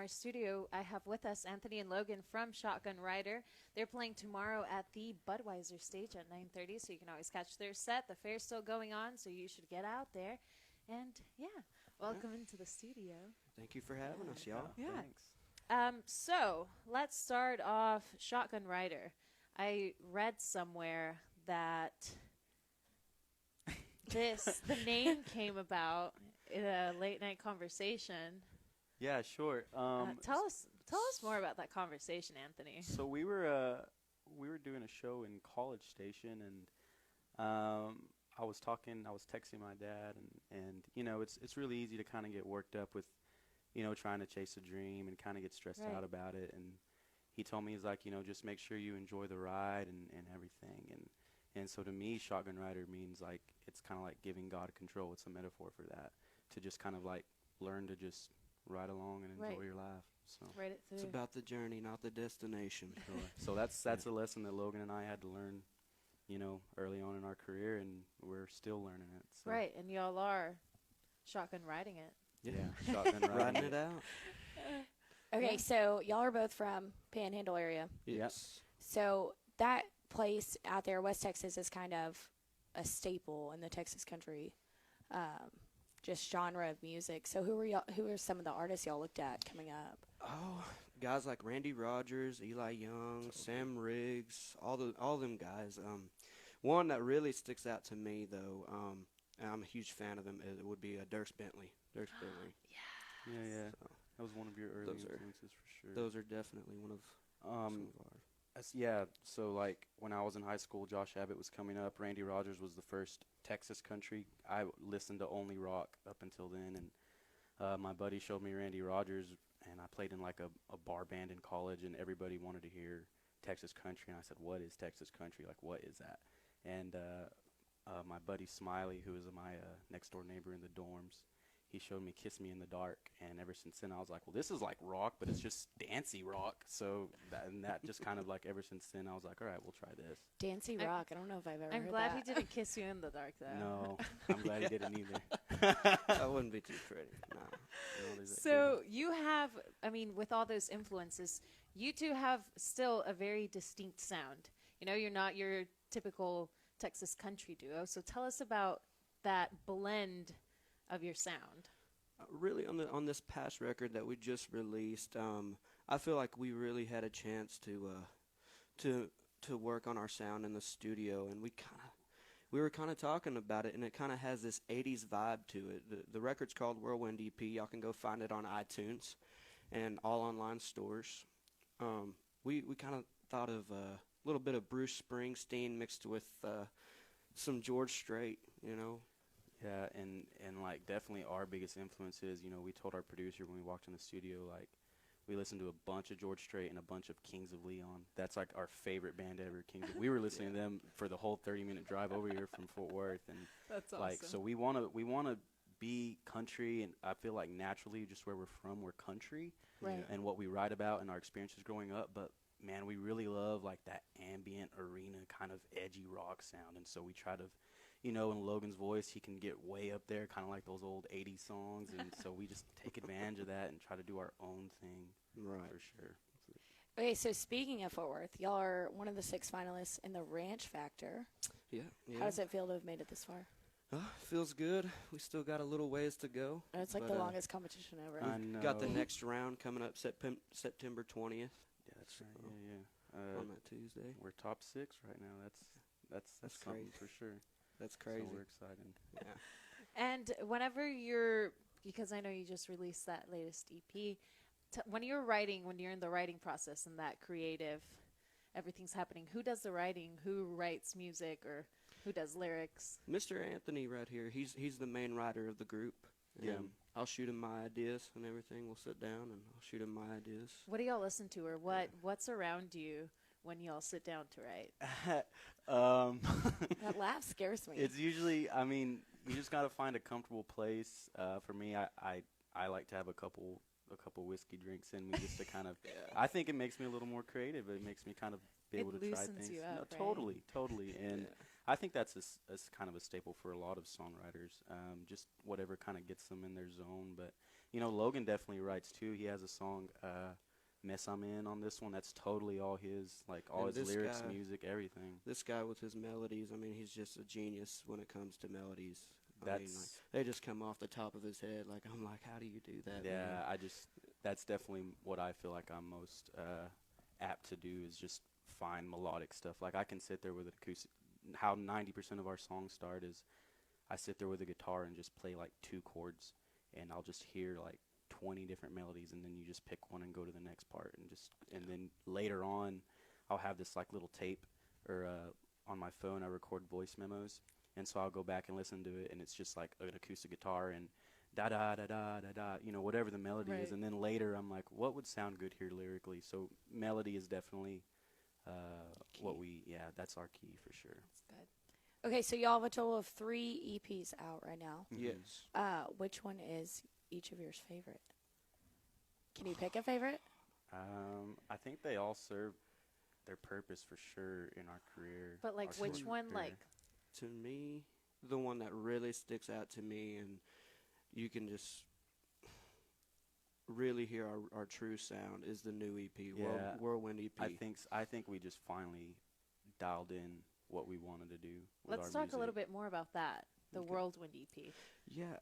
our studio, I have with us Anthony and Logan from Shotgun Rider. They're playing tomorrow at the Budweiser stage at 9:30, so you can always catch their set. The fair's still going on, so you should get out there. And, welcome into the studio. Thank you for having us, y'all. Yeah. Thanks. So let's start off Shotgun Rider. I read somewhere that the name came about in a late night conversation. Yeah, sure. Tell us more about that conversation, Anthony. So we were doing a show in College Station, and I was texting my dad, and you know, it's really easy to kind of get worked up with, you know, trying to chase a dream and kind of get stressed out about it. And he told me, he's like, you know, just make sure you enjoy the ride and everything. And so to me, Shotgun Rider means like, it's kind of like giving God control. It's a metaphor for that, to just kind of like learn to just ride along and enjoy your life. So Ride it through. It's about the journey, not the destination. So that's a lesson that Logan and I had to learn, you know, early on in our career, and we're still learning it. So. Right, and y'all are shotgun riding it. Yeah, shotgun riding it out. Okay, so y'all are both from Panhandle area. Yes. So that place out there, West Texas, is kind of a staple in the Texas country, just genre of music. So who are some of the artists y'all looked at coming up? Oh, guys like Randy Rogers, Eli Young, Sam Riggs, all them guys. One that really sticks out to me though, and I'm a huge fan of them, it would be Dierks Bentley. Dierks Bentley. Yeah. So that was one of your early influences for sure. Those are definitely one of some of ours. Yeah, so like when I was in high school, Josh Abbott was coming up. Randy Rogers was the first Texas country. I listened to only rock up until then, and my buddy showed me Randy Rogers, and I played in like a bar band in college, and everybody wanted to hear Texas country, and I said, what is Texas country? Like, what is that? And my buddy Smiley, who was my next door neighbor in the dorms, he showed me Kiss Me in the Dark, and ever since then I was like, well, this is like rock, but it's just dancey rock. So that just kind of like ever since then I was like, all right, we'll try this. Dancey rock. I don't know if I've ever heard I'm glad that. he didn't kiss you in the dark, though. No, I'm glad he didn't either. That wouldn't be too pretty. No. So you have, I mean, with all those influences, you two have still a very distinct sound. You know, you're not your typical Texas country duo. So tell us about that blend of your sound. Really, on this past record that we just released, I feel like we really had a chance to work on our sound in the studio, and we were kind of talking about it, and it kind of has this 80s vibe to it. The record's called Whirlwind EP. Y'all can go find it on iTunes and all online stores. We kind of thought of a little bit of Bruce Springsteen mixed with some George Strait, you know. Yeah, and like definitely our biggest influence is, you know, we told our producer when we walked in the studio, like, we listened to a bunch of George Strait and a bunch of Kings of Leon. That's like our favorite band ever, Kings of. We were listening to them for the whole 30-minute drive over here from Fort Worth, and that's awesome. Like, so we wanna be country, and I feel like naturally just where we're from, we're country, right? And what we write about and our experiences growing up, but man, we really love like that ambient arena kind of edgy rock sound, and so we try to, you know, in Logan's voice, he can get way up there, kind of like those old 80s songs, and so we just take advantage of that and try to do our own thing, right? For sure. Okay, so speaking of Fort Worth, y'all are one of the 6 finalists in the Ranch Factor. Yeah. How does it feel to have made it this far? Feels good. We still got a little ways to go. It's like the longest competition ever. I know. Got the next round coming up September 20th. Yeah, that's right. Yeah. On that Tuesday. We're top 6 right now. That's something crazy for sure. That's crazy. So we're excited. Yeah. And whenever because I know you just released that latest EP, when you're in the writing process and that creative, everything's happening, who does the writing? Who writes music, or who does lyrics? Mr. Anthony right here, he's the main writer of the group. Yeah. I'll shoot him my ideas and everything. We'll sit down and I'll shoot him my ideas. What do y'all listen to, or what's around you when y'all sit down to write? That laugh scares me. It's usually, I mean, you just gotta find a comfortable place. For me, I like to have a couple whiskey drinks in me just to kind of. I think it makes me a little more creative. It makes me kind of be able to try things. You up, right? Totally, and I think that's kind of a staple for a lot of songwriters. Just whatever kind of gets them in their zone. But You know, Logan definitely writes too. He has a song, "Mess I'm In" on this one. That's totally all his, like all And his this lyrics, guy- music, everything. This guy with his melodies, I mean, he's just a genius when it comes to melodies. I mean, like, That's they just come off the top of his head. Like, I'm like, how do you do that? yeah. man? That's definitely what I feel like I'm most apt to do is just find melodic stuff. Like I can sit there with an acoustic. How 90% of our songs start is I sit there with a guitar and just play like 2 chords, and I'll just hear like 20 different melodies, and then you just pick one and go to the next part, and then later on, I'll have this like little tape or on my phone I record voice memos, and so I'll go back and listen to it, and it's just like an acoustic guitar and da da da da da da, you know, whatever the melody is, Right. and then later I'm like, what would sound good here lyrically? So melody is definitely that's our key for sure. That's good. Okay, so y'all have a total of 3 EPs out right now. Yes. Which one is each of yours favorite? Can you pick a favorite? I think they all serve their purpose for sure in our career. But like, our which one? career. Like, To me, the one that really sticks out to me, and you can just really hear our true sound, is the new EP, Yeah. Whirlwind EP. I think we just finally dialed in what we wanted to do. With let's our talk a little music. bit more about that. The Okay. Whirlwind EP. Yeah,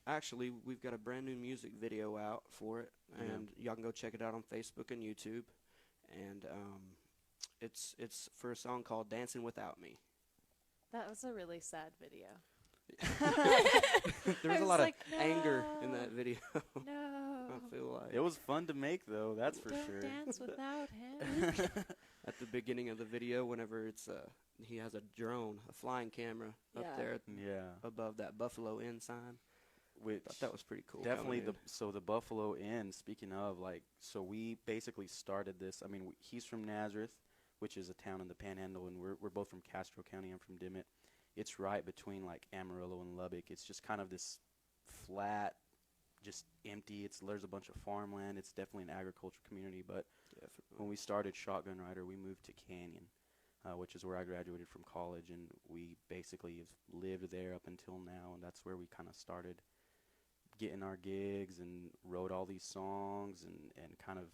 actually, we've got a brand new music video out for it, Yeah. and y'all can go check it out on Facebook and YouTube. And it's for a song called "Dancing Without Me." That was a really sad video. There was I a lot like, of anger in "No, that video. No. I feel like It was fun to make though, that's for Don't sure. dance without him. at the beginning of the video, whenever it's he has a drone, a flying camera Yeah. up there Yeah, above that Buffalo Inn sign. which Thought that was pretty cool. definitely coming in. the Buffalo Inn. Speaking of, like, so we basically started this. I mean, he's from Nazareth, which is a town in the Panhandle, and we're both from Castro County. I'm from Dimmitt. It's right between like Amarillo and Lubbock. It's just kind of this flat, just empty. There's a bunch of farmland. It's definitely an agriculture community. But Definitely. when we started Shotgun Rider, we moved to Canyon, which is where I graduated from college, and we basically have lived there up until now, and that's where we kind of started getting our gigs and wrote all these songs and kind of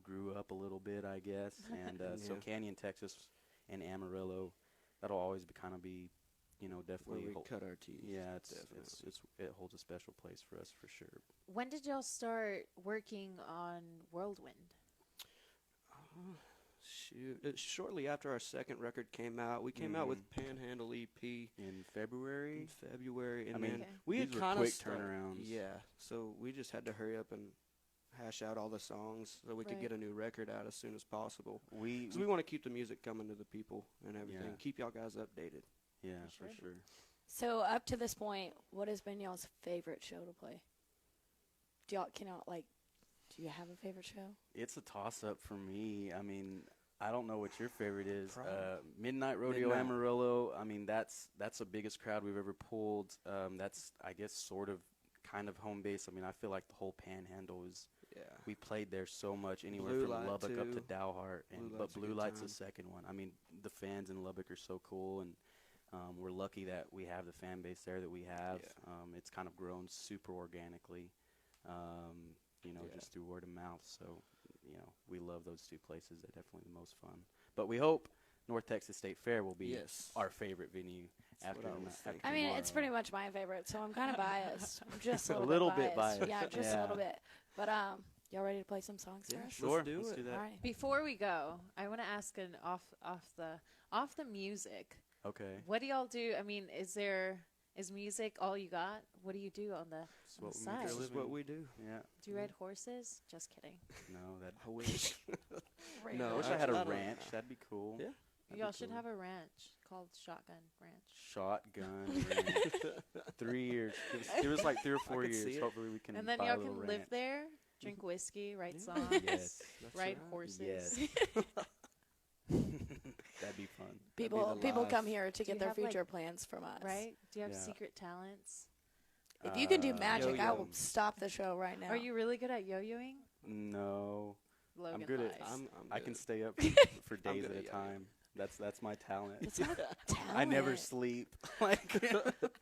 grew up a little bit, I guess. And so Yeah. Canyon, Texas, and Amarillo, that'll always be, you know, Where definitely. we cut our teeth. Yeah, definitely. it holds a special place for us for sure. When did y'all start working on Whirlwind? Shoot. Shortly after our second record came out, we came out with Panhandle EP In February, in February, and I mean, then Okay. we had these were kind of quick turnarounds. Yeah, so we just had to hurry up and hash out all the songs so we could Right. get a new record out as soon as possible. we So we want to keep the music coming to the people and everything. Yeah. Keep y'all guys updated. yeah, For for sure. sure. So up to this point, what has been y'all's favorite show to play? Do you have a favorite show? It's a toss-up for me. I mean, I don't know what your favorite is. Probably. Midnight Rodeo Midnight. Amarillo. I mean, that's the biggest crowd we've ever pulled. That's, I guess, sort of kind of home base. I mean, I feel like the whole Panhandle is. Yeah. We played there so much, anywhere Blue from Light, Lubbock up to too. Dalhart, Blue but Light's a Blue good Light's time. the second one. I mean, the fans in Lubbock are so cool, and we're lucky that we have the fan base there that we have. Yeah. It's kind of grown super organically, you know, Yeah. just through word of mouth. So, you know, we love those 2 places. They're definitely the most fun. But we hope North Texas State Fair will be Yes. our favorite venue That's what I was thinking. I mean, it's tomorrow. pretty much my favorite, so I'm kind of biased. I'm just a A little, little bit biased. Yeah, just a Yeah. little bit. But y'all ready to play some songs for Yeah, us? Sure, Let's do let's it. do that. All right. Before we go, I want to ask an off the music. Okay. What do y'all do? I mean, is music all you got? What do you do on the That's what we side. make This our is what living. we do. Yeah. do you ride horses? Just kidding. No, that. I wish. I No, wish I had a actually, ranch. That'd be cool. Yeah. That'd be Y'all should cool. have a ranch called Shotgun Ranch. Shotgun ranch. 3 years. Give us like 3 or 4 could see years. it. Hopefully we can. And then buy a y'all little can live ranch. there, drink whiskey, write Yeah. songs, Yes. That's ride right. horses. Yes. That'd be fun. People the people come life. here to Do you get their have, like- future plans from us. Right? Do you have Yeah. secret talents? If you can do Uh, magic, I will yo-yo. stop the show right now. Are you really good at yo-yoing? No. Logan good at- lies. I'm I can good. stay up for days good at a at yo-yo. time. That's my talent. That's not a talent. I never sleep. Like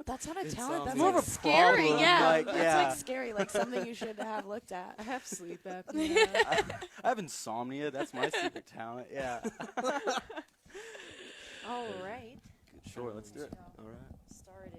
That's not a talent. sounds That's more like of a scary. problem. Yeah, Like, that's yeah. like scary. Like something you should have looked at. I have sleep apnea. I have insomnia. That's my secret talent. Yeah. All right. Sure, let's do it. All right. Started.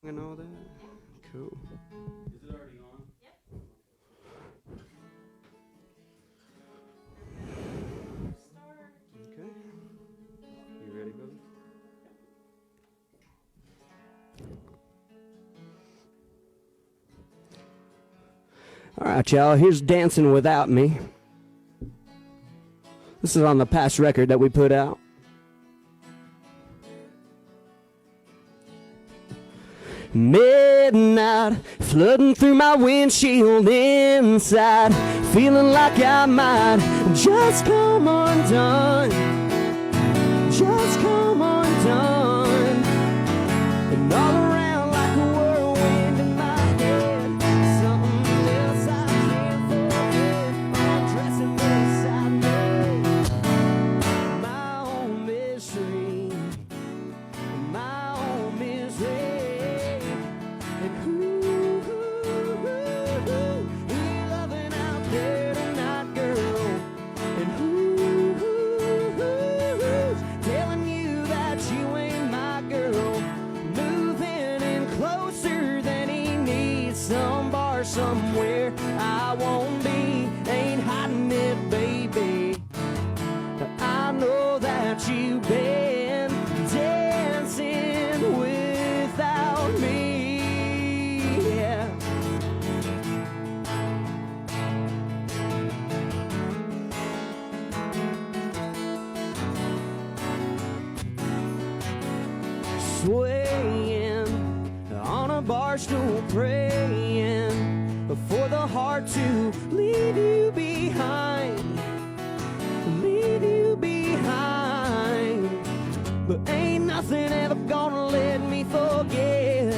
And all that. Cool. Is it already on? Okay. You ready, brother? All right, y'all. Here's Dancing Without Me. This is on the past record that we put out. Midnight, flooding through my windshield inside, feeling like I might just come undone, just come undone, and all around like a whirlwind in my head, something else I can't forget, dressing beside me, my own misery, my own misery. And who you loving out there tonight, girl? And who's telling you that you ain't my girl? Moving in closer than he needs, some bar somewhere I won't be, ain't hiding it, baby. I know that you've been dancing without me. Swaying on a bar stool, praying for the heart to leave you behind, leave you behind. But ain't nothing ever gonna let me forget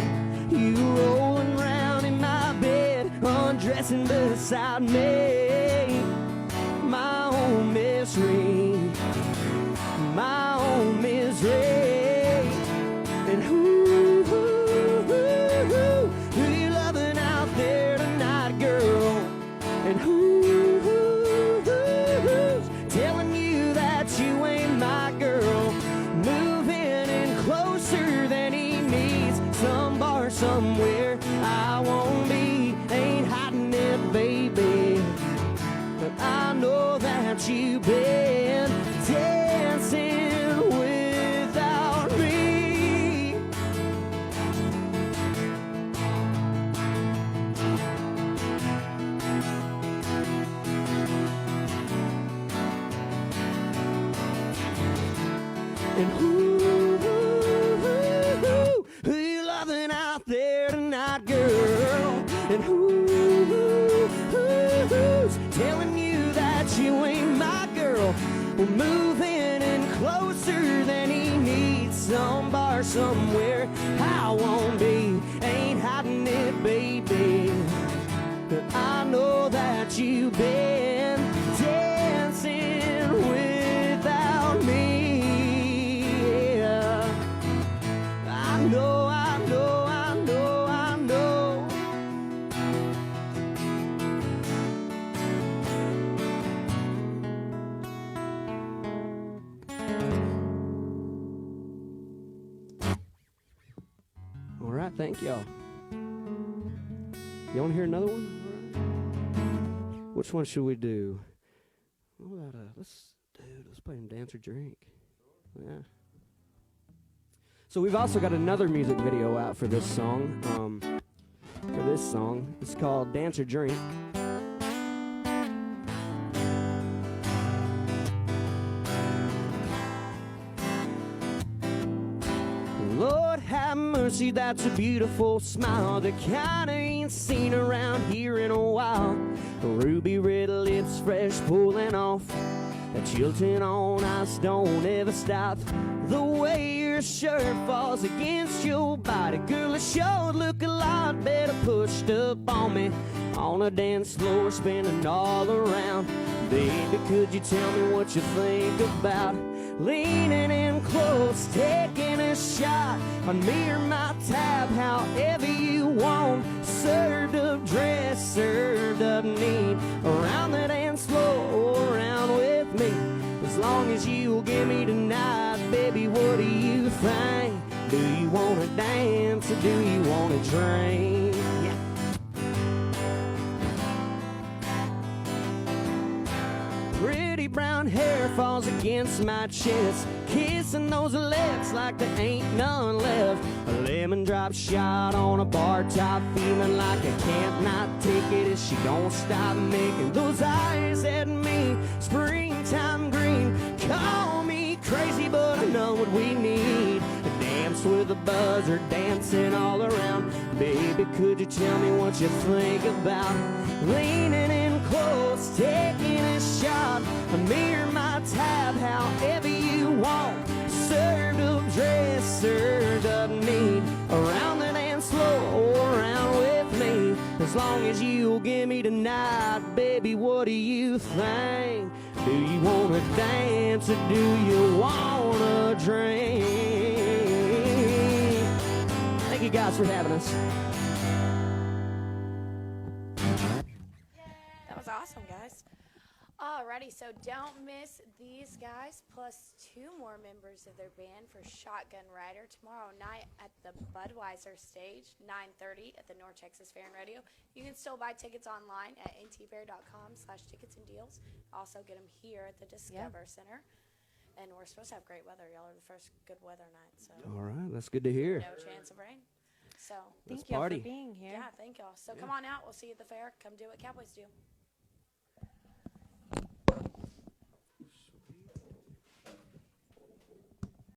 you rolling around in my bed, undressing beside me. My own misery, my own misery. And who you loving out there tonight, girl? And who's telling you that you ain't my girl? Moving in closer than he needs, some bar somewhere I won't be, ain't hiding it, baby. But I know that you've been dancing without me. And who you loving out there tonight, girl? And who's telling you that you ain't my girl? We're moving in closer than he needs, some bar somewhere I won't be, ain't hiding it, baby. But I know that you've been dancing without me. Yeah. I know, I know, I know, I know. All right, thank y'all. You want to hear another one? Which one should we do? What about, Dude, let's play him Dance or Drink. Yeah. So we've also got another music video out for this song. It's called Dance or Drink. Lord have mercy, that's a beautiful smile. The kind I ain't seen around here in a while. Ruby red lips, fresh pulling off. That Chilton on ice don't ever stop. The way your shirt falls against your body, girl, it sure look a lot better pushed up on me. On a dance floor, spinning all around. Baby, could you tell me what you think about leaning in close, taking a shot on me or my tab, however you want. Served up dress, served up neat, around the dance floor, around with me. As long as you'll give me tonight, baby, what do you think? Do you wanna dance or do you wanna drink? Yeah. Pretty brown hair falls against my chest, kissing those lips like there ain't none left. A lemon drop shot on a bar top, feeling like I can't not take it. Is she gonna stop making those eyes at me? Springtime green, call me crazy, but I know what we need. A dance with a buzzer, dancing all around. Baby, could you tell me what you think about leaning in close, taking a shot, a mirror my tab, however you want. Served up dress, served up neat, around the dance floor, around with me. As long as you'll give me tonight, baby, what do you think? Do you wanna dance or do you wanna drink? Thank you guys for having us. That was awesome, guys. Alrighty, so don't miss these guys plus 2 more members of their band for Shotgun Rider tomorrow night at the Budweiser stage, 9:30 at the North Texas Fair and Rodeo. You can still buy tickets online at ntfair.com/tickets and deals. Also get them here at the Discover Center. And we're supposed to have great weather. Y'all are the first good weather night. So All right, that's good to hear. no chance of rain. So Thank y'all party. for being here. yeah, thank y'all. So come on out. We'll see you at the fair. Come do what Cowboys do.